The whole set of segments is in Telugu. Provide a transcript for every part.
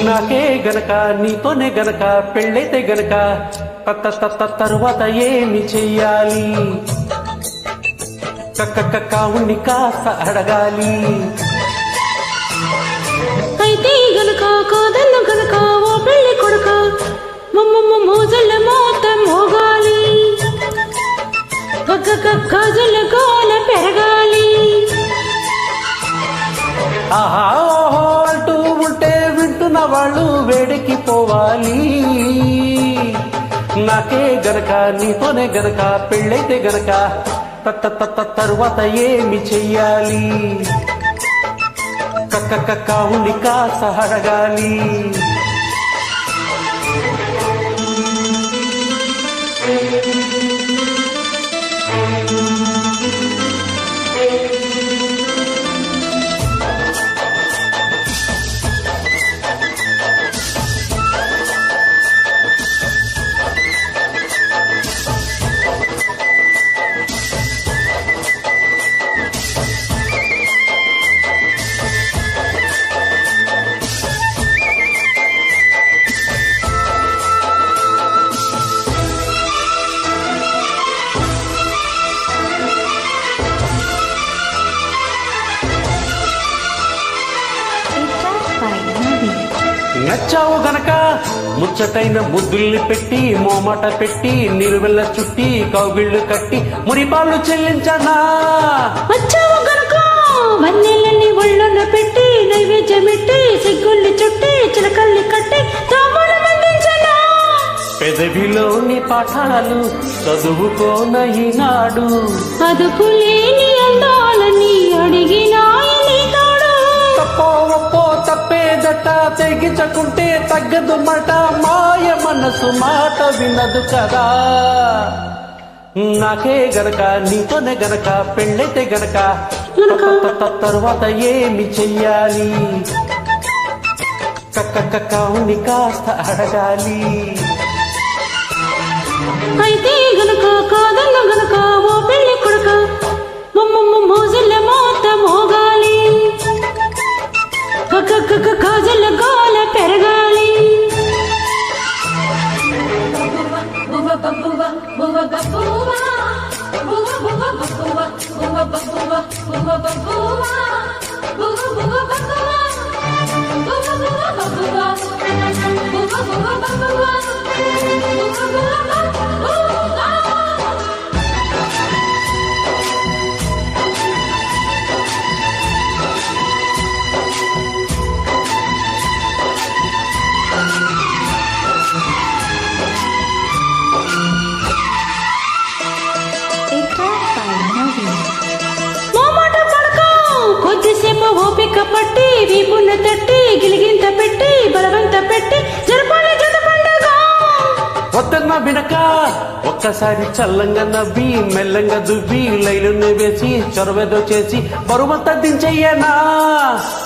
నాకే గనక నీతోనే గనక పెళ్ళైతే గనక తరువాత ఏమి చెయ్యాలి? కావుని కాస్త అడగాలి. అయితే గనక కాదన్న గనక ఓ పెళ్లి కొడక మోజుల మోత మోగాలి, గాజుల గోల పెరగాలి. ఆహా ఓహో అంటూ ఉంటే వింటున్న వాళ్ళు వేడికి పోవాలి. నాకే గనక నీతోనే గనక పెళ్ళైతే గనక తరువాత ఏమి చెయ్యాలి? కావుని కాస్త అడగాలి. నచ్చావు గనక ముచ్చటైన ముద్దుల్ని పెట్టి మోమాట పెట్టి నిలువెల్ల చుట్టి కౌగిళ్ళు కట్టి మురిపాలు చెల్లించనా? వచ్చావు గనక వన్నెలని ఒళ్ళొన్న పెట్టి నైవేద్యమెట్టి సిగ్గుల్ని చుట్టి చిలకల్ని కట్టి తాములు మందించనా? పెదవిలోని పాఠాలు చదువుకోన ఈనాడు అదుపు లేని అందాలని అడిగినాయని తోడు. తప్పో ఒప్పో తప్పేదట తెగించకుంటే తగ్గదు మాట, మాయ మనసు మాట వినదు కదా. నాకే గనక నీతోనే గనక పెళ్ళైతే గనక తరువాత ఏమి చెయ్యాలి? కావుని కాస్త అడగాలి. అయితే గనక కాదన్న గనక ఓ పెళ్లి కొడక మోజుల మోత మోగాలి, గాజుల గోల పెరగాలి. కొద్దిసేపు ఓపిక పట్టి వీపున తట్టి గిలిగింత పెట్టి బలవంత పెట్టి జరపాలి జత పండుగ. వద్దన్న వినక ఒక్కసారి చల్లంగా నవ్వి మెల్లంగా దువ్వి లైలుని వేసి చొరవెదో చేసి బరువంతా దించెయ్యనా?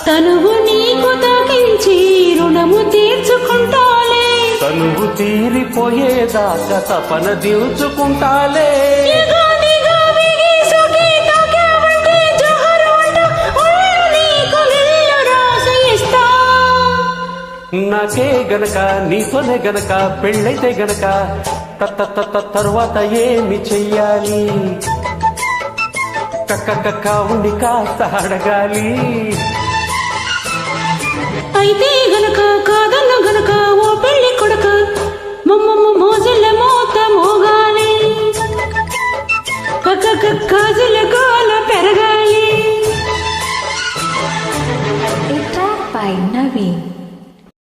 తనువు నీకు తాకించి రుణము తీర్చుకుంటాలే, తనువు తీరిపోయేదాకా తపన తీర్చుకుంటాలే. నాకే గనక నీతోనే గనక పెళ్ళైతే గనక తరువాత ఏమి చెయ్యాలి? కావుని కాస్త అడగాలి. అయితే గనక కాదన్న గనక ఓ పెళ్లి కొడక